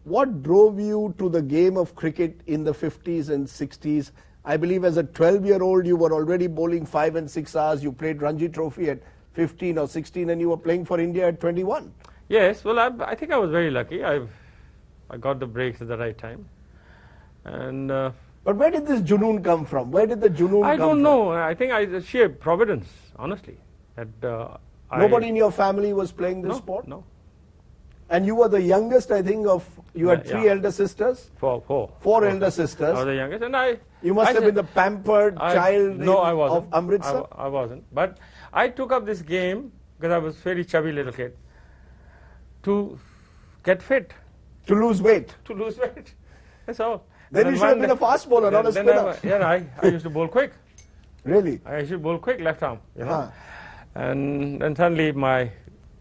what drove you to the game of cricket in the 50s and 60s? I believe as a 12-year-old, you were already bowling 5 and 6 hours. You played Ranji Trophy at 15 or 16, and you were playing for India at 21. Yes, well, I think I was very lucky. I got the breaks at the right time. And but where did this junoon come from? Where did the junoon come from? I don't know. I think sheer providence, honestly. That nobody in your family was playing this sport? No. And you were the youngest, I think, you had three elder sisters? Four elder sisters. I was the youngest, and you must have been the pampered child of Amritsar? I wasn't. But I took up this game, because I was a very chubby little kid, to get fit. To lose weight? To lose weight. That's all. Then you should have been a fast bowler, not a spinner. I used to bowl quick. Really? I used to bowl quick left arm. And then suddenly my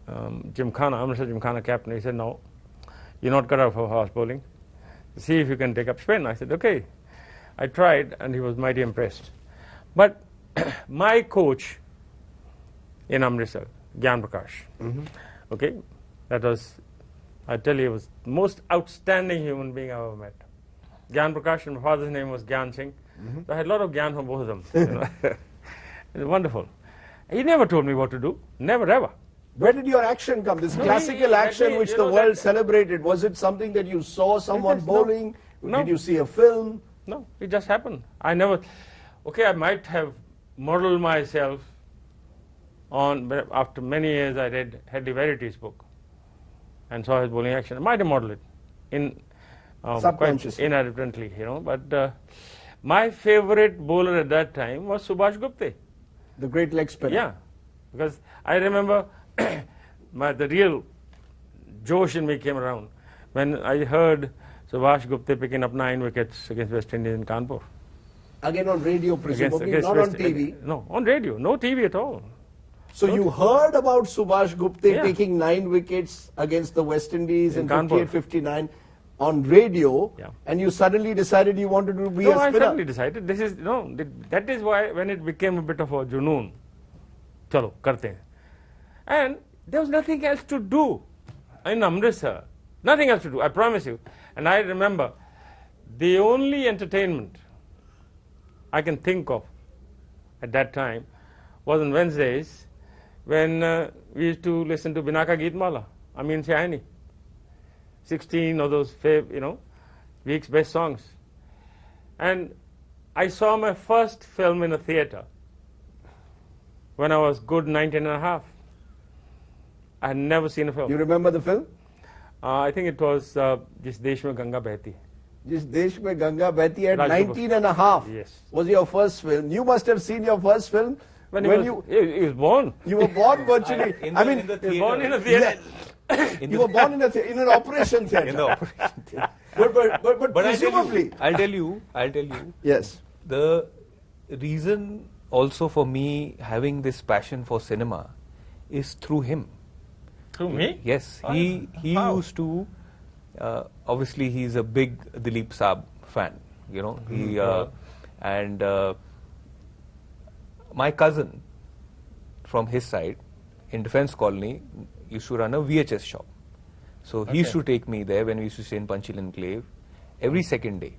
Amritsar Gymkhana captain, he said, no, you're not cut out for fast bowling. See if you can take up spin. I said, okay. I tried, and he was mighty impressed. But my coach in Amritsar, Gyan Prakash, okay, that was, I tell you, he was the most outstanding human being I've ever met. Gyan Prakash, and my father's name was Bishan Singh. So I had a lot of Gyan from both of them. It was wonderful. He never told me what to do. Never, ever. Where did your action come? This classical action which the world celebrated, was it something that you saw someone bowling? No. Did you see a film? No, it just happened. I might have modeled myself on, but after many years I read Hedley Verity's book and saw his bowling action. I might have modeled it quite inadvertently, but my favorite bowler at that time was Subhash Gupte. The great leg spinner. Yeah, because I remember the real Josh in me came around when I heard Subhash Gupte picking up 9 wickets against West Indies in Kanpur. Again on radio, presumably, not on TV? No, on radio, no TV at all. So you heard about Subhash Gupte taking 9 wickets against the West Indies in 58-59 on radio, and you suddenly decided you wanted to be a spinner? No, I suddenly decided. That is why when it became a bit of a junoon, chalo, karte hain. And there was nothing else to do in Amritsar. Nothing else to do, I promise you. And I remember the only entertainment I can think of at that time was on Wednesdays when we used to listen to Binaka Geetmala, Amin Shahani. 16 of those week's best songs. And I saw my first film in a theatre when I was good 19 and a half. I had never seen a film. You remember the film? I think it was Jis Desh Mein Ganga Behti. Jis Desh Mein Ganga Behti at 19 and a half. Yes. Was your first film. You must have seen your first film when he was born. You were born virtually. He was born in a theatre. You were born in an operation theatre. In the operation theatre. But presumably. I'll tell you. Yes. The reason also for me having this passion for cinema is through him. Through me? Yes. He used to, obviously he's a big Dilip Saab fan, and my cousin from his side in Defence Colony used to run a VHS shop. So he used to take me there when we used to stay in Panchil Enclave every second day.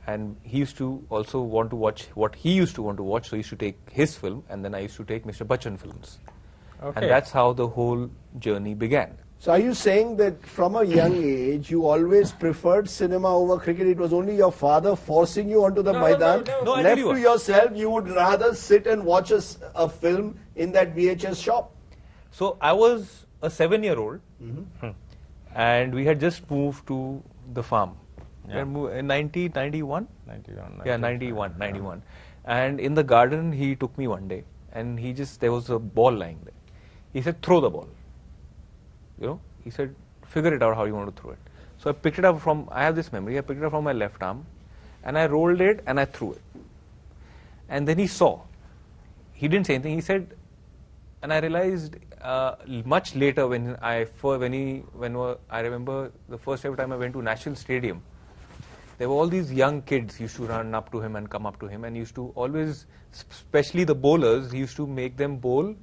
And he used to also want to watch what he used to want to watch, so he used to take his film, and then I used to take Mr. Bachchan films. And that's how the whole journey began. So are you saying that from a young age, you always preferred cinema over cricket? It was only your father forcing you onto the Maidan? No, left to yourself, you would rather sit and watch a film in that VHS shop? So I was a 7-year-old, and we had just moved to the farm. In 91? Yeah, 91. And in the garden, he took me one day, and there was a ball lying there. He said, throw the ball. He said, figure it out how you want to throw it. So I picked it up I have this memory, I picked it up from my left arm, and I rolled it, and I threw it. And then he saw. He didn't say anything. He said, and I realized much later when I remember the first ever time I went to National Stadium, there were all these young kids used to run up to him and come up to him, and used to always, especially the bowlers, he used to make them bowl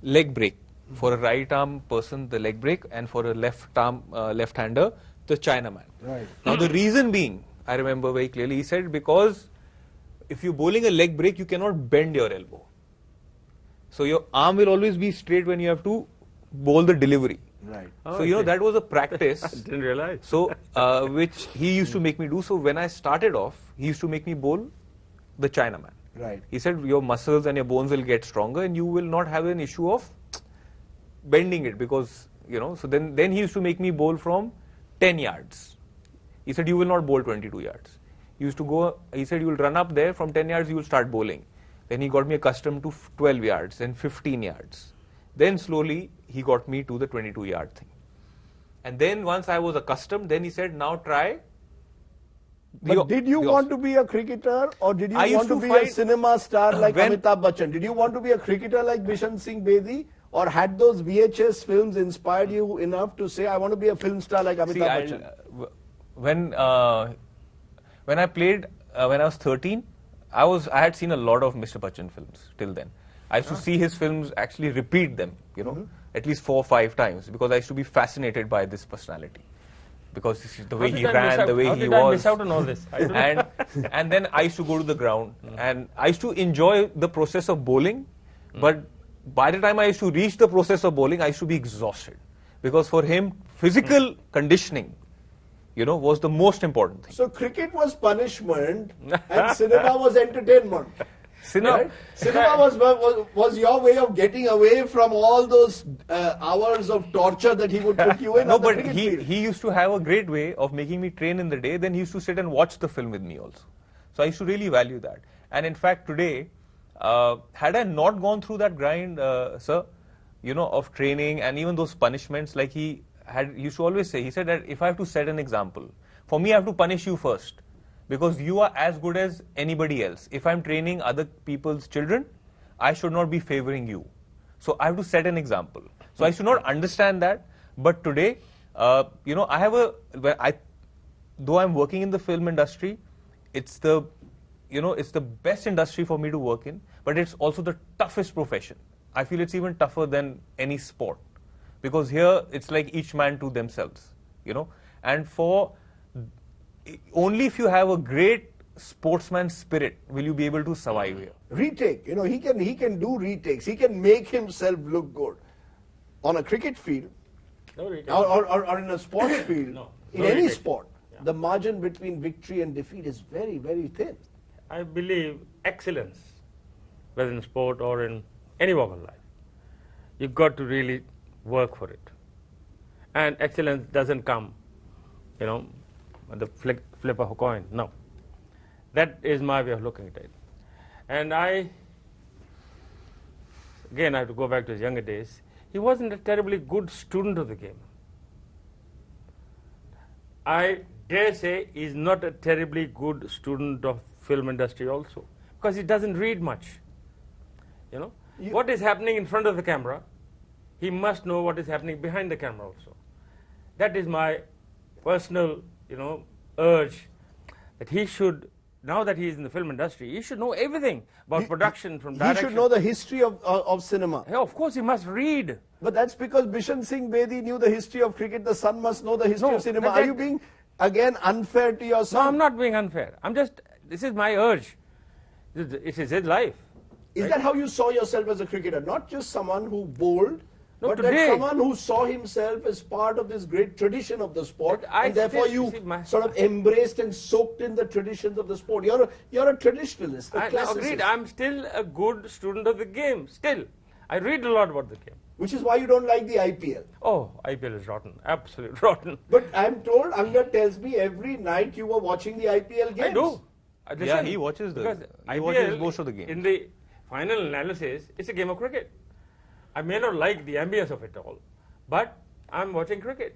leg break. For a right arm person, the leg break, and for a left-hander, the Chinaman. Right. Now the reason being, I remember very clearly, he said because if you're bowling a leg break, you cannot bend your elbow. So your arm will always be straight when you have to bowl the delivery. Right. So that was a practice. I didn't realize. So which he used to make me do. So when I started off, he used to make me bowl the Chinaman. Right. He said your muscles and your bones will get stronger and you will not have an issue of bending it because, so then he used to make me bowl from 10 yards. He said you will not bowl 22 yards. He said you will run up there, from 10 yards you will start bowling. Then he got me accustomed to 12 yards, then 15 yards. Then slowly he got me to the 22-yard thing. And then once I was accustomed, then he said, now try. But did you want to be a cricketer or did you want to be a cinema star like Amitabh Bachchan? Did you want to be a cricketer like Bishan Singh Bedi? Or had those VHS films inspired you enough to say, I want to be a film star like Amitabh Bachchan? When I played, when I was 13, I had seen a lot of Mr. Bachchan films till then. I used to see his films, actually repeat them, at least 4 or 5 times because I used to be fascinated by this personality. Because the way he ran, the way he was. How did I miss out on all this? And then I used to go to the ground and I used to enjoy the process of bowling, but by the time I used to reach the process of bowling, I used to be exhausted. Because for him, physical conditioning, was the most important thing. So cricket was punishment and cinema was entertainment. Right? Cinema was your way of getting away from all those hours of torture that he would put you in. No, but he used to have a great way of making me train in the day. Then he used to sit and watch the film with me also. So I used to really value that. And in fact, today, had I not gone through that grind, sir, of training and even those punishments, like he used to always say, he said that if I have to set an example, for me I have to punish you first. Because you are as good as anybody else. If I'm training other people's children, I should not be favoring you. So I have to set an example. So I should not understand that. But today, I have though I'm working in the film industry, it's the best industry for me to work in, but it's also the toughest profession. I feel it's even tougher than any sport. Because here, it's like each man to themselves, and only if you have a great sportsman spirit will you be able to survive here. Retake, he can do retakes. He can make himself look good on a cricket field, or in a sports field. In any sport, the margin between victory and defeat is very, very thin. I believe excellence, whether in sport or in any walk of life, you've got to really work for it. And excellence doesn't come, the flip of a coin. No. That is my way of looking at it. And I have to go back to his younger days. He wasn't a terribly good student of the game. I dare say he's not a terribly good student of film industry also, because he doesn't read much. What is happening in front of the camera, he must know what is happening behind the camera also. That is my personal urge, that he should, now that he is in the film industry, he should know everything about production from direction. He should know the history of cinema. Yeah, of course, he must read. But that's because Bishan Singh Bedi knew the history of cricket. The son must know the history of cinema. Are you being, again, unfair to your son? No, I'm not being unfair. This is my urge. It is his life. Is that how you saw yourself as a cricketer? Not just someone who bowled, but today, someone who saw himself as part of this great tradition of the sport, and therefore you sort of embraced and soaked in the traditions of the sport. You're a traditionalist, a classicist. Agreed. I'm still a good student of the game. Still, I read a lot about the game. Which is why you don't like the IPL. Oh, IPL is rotten, absolutely rotten. But I'm told, Anga tells me every night you were watching the IPL games. I do. Listen, he watches most of the games. In the final analysis, it's a game of cricket. I may not like the ambience of it all, but I'm watching cricket.